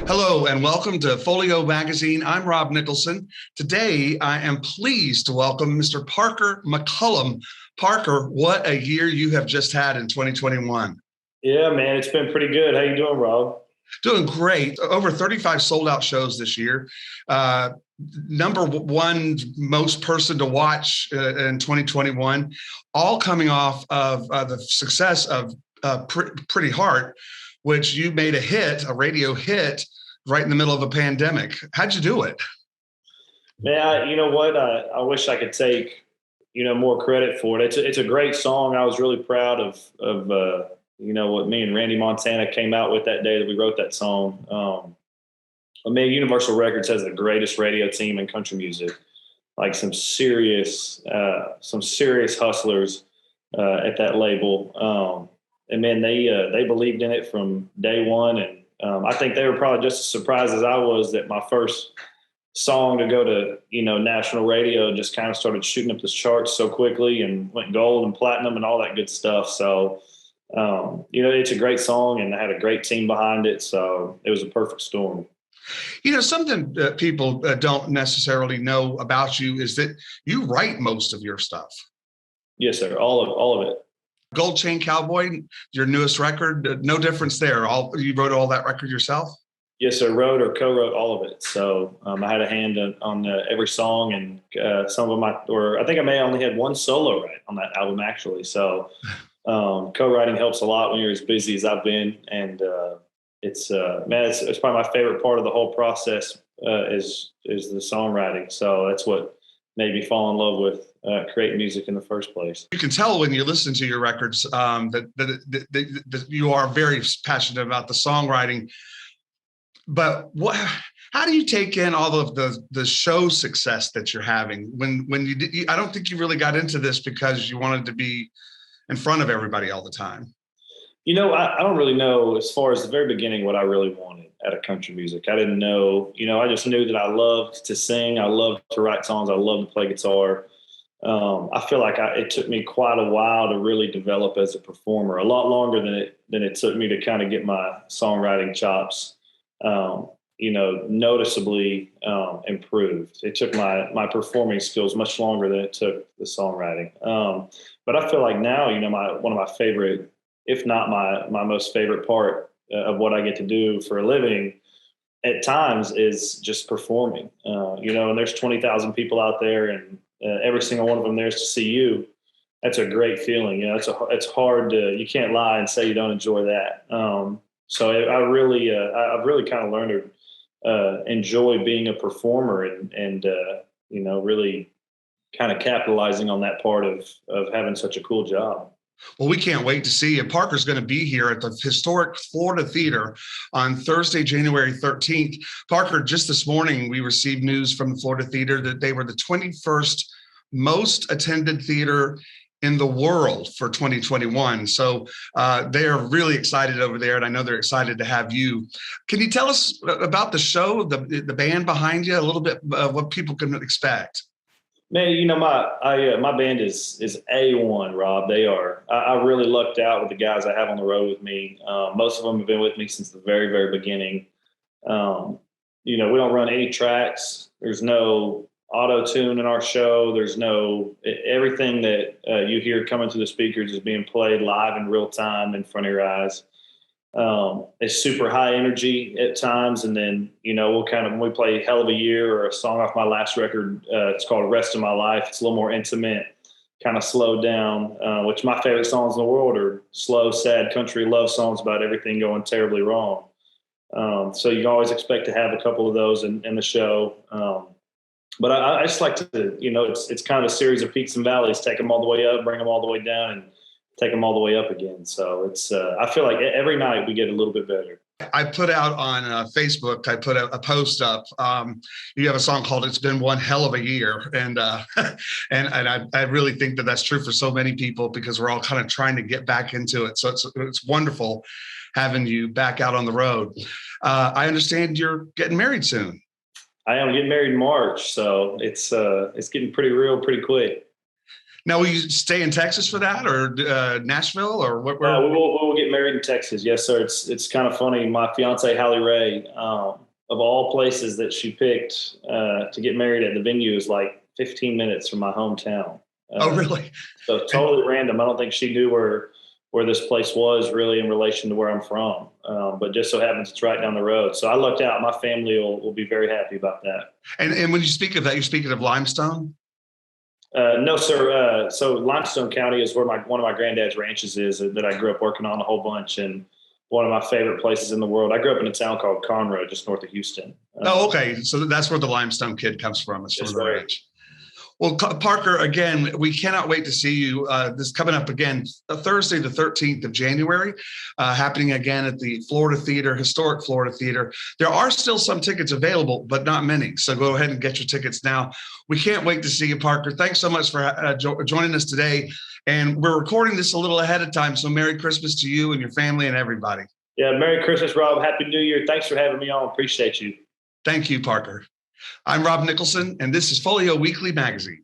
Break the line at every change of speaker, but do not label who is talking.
Hello and welcome to Folio Magazine. I'm Rob Nicholson. Today, I am pleased to welcome Mr. Parker McCollum. Parker, what a year you have just had in 2021.
Yeah, man, it's been pretty good. How you doing, Rob?
Doing great. Over 35 sold out shows this year. Number one most person to watch in 2021, all coming off of the success of Pretty Heart, which you made a radio hit right in the middle of a pandemic. How'd you do it?
Man, you know what? I wish I could take more credit for it. It's a great song. I was really proud of what me and Randy Montana came out with that day that we wrote that song. I mean, Universal Records has the greatest radio team in country music, like some serious hustlers at that label. And man, they believed in it from day one, and I think they were probably just as surprised as I was that my first song to go to national radio just kind of started shooting up the charts so quickly and went gold and platinum and all that good stuff. So it's a great song, and I had a great team behind it, so it was a perfect storm.
Something that people don't necessarily know about you is that you write most of your stuff.
Yes, sir. All of it.
Gold Chain Cowboy, your newest record, no difference there. You wrote all that record yourself?
Yes, sir. Wrote or co-wrote all of it. So I had a hand on every song, and some of them I think I may only had one solo write on that album actually. So co-writing helps a lot when you're as busy as I've been, and it's probably my favorite part of the whole process is the songwriting. So that's what made me fall in love with create music in the first place.
You can tell when you listen to your records that you are very passionate about the songwriting. But how do you take in all of the show success that you're having? When I don't think you really got into this because you wanted to be in front of everybody all the time.
I don't really know as far as the very beginning what I really wanted out of country music. I didn't know, I just knew that I loved to sing. I loved to write songs. I loved to play guitar. I feel like it took me quite a while to really develop as a performer, a lot longer than it took me to kind of get my songwriting chops, noticeably improved. It took my performing skills much longer than it took the songwriting. But I feel like now, one of my favorite, if not my most favorite part of what I get to do for a living at times is just performing, and there's 20,000 people out there, and every single one of them there is to see you. That's a great feeling. It's hard you can't lie and say you don't enjoy that. So I've really kind of learned to enjoy being a performer and really kind of capitalizing on that part of having such a cool job.
Well, we can't wait to see you. Parker's going to be here at the historic Florida Theater on Thursday, January 13th. Parker, just this morning, we received news from the Florida Theater that they were the 21st most attended theater in the world for 2021. So they are really excited over there, and I know they're excited to have you. Can you tell us about the show, the band behind you, a little bit of what people can expect?
Man, my band is A1, Rob. They are. I really lucked out with the guys I have on the road with me. Most of them have been with me since the very, very beginning. We don't run any tracks. There's no auto-tune in our show. There's everything that you hear coming through the speakers is being played live in real time in front of your eyes. It's super high energy at times, and then when we play Hell of a Year or a song off my last record, it's called Rest of My Life. It's a little more intimate, kind of slowed down, which my favorite songs in the world are slow, sad country love songs about everything going terribly wrong. So you always expect to have a couple of those in the show. But I just like to, it's kind of a series of peaks and valleys, take them all the way up, bring them all the way down, and take them all the way up again. So it's, I feel like every night we get a little bit better.
I put out on Facebook, I put a post up. You have a song called "It's Been One Hell of a Year," and I really think that that's true for so many people because we're all kind of trying to get back into it. So it's wonderful having you back out on the road. I understand you're getting married soon.
I am getting married in March, so it's getting pretty real pretty quick.
Now, will you stay in Texas for that, or Nashville, or what?
We will get married in Texas. Yes, sir. It's kind of funny. My fiance, Hallie Ray, of all places that she picked to get married at, the venue is like 15 minutes from my hometown.
Oh, really?
So totally random. I don't think she knew where this place was really in relation to where I'm from. But just so happens it's right down the road. So I lucked out. My family will be very happy about that.
And when you speak of that, you're speaking of Limestone?
No, sir. So Limestone County is where one of my granddad's ranches is that I grew up working on a whole bunch, and one of my favorite places in the world. I grew up in a town called Conroe, just north of Houston.
Oh, okay. So that's where the Limestone Kid comes from. It's from the ranch. Well, Parker, again, we cannot wait to see you. This coming up again, Thursday, the 13th of January, happening again at the Florida Theater, historic Florida Theater. There are still some tickets available, but not many. So go ahead and get your tickets now. We can't wait to see you, Parker. Thanks so much for joining us today. And we're recording this a little ahead of time. So Merry Christmas to you and your family and everybody.
Yeah, Merry Christmas, Rob. Happy New Year. Thanks for having me on. Appreciate you.
Thank you, Parker. I'm Rob Nicholson, and this is Folio Weekly Magazine.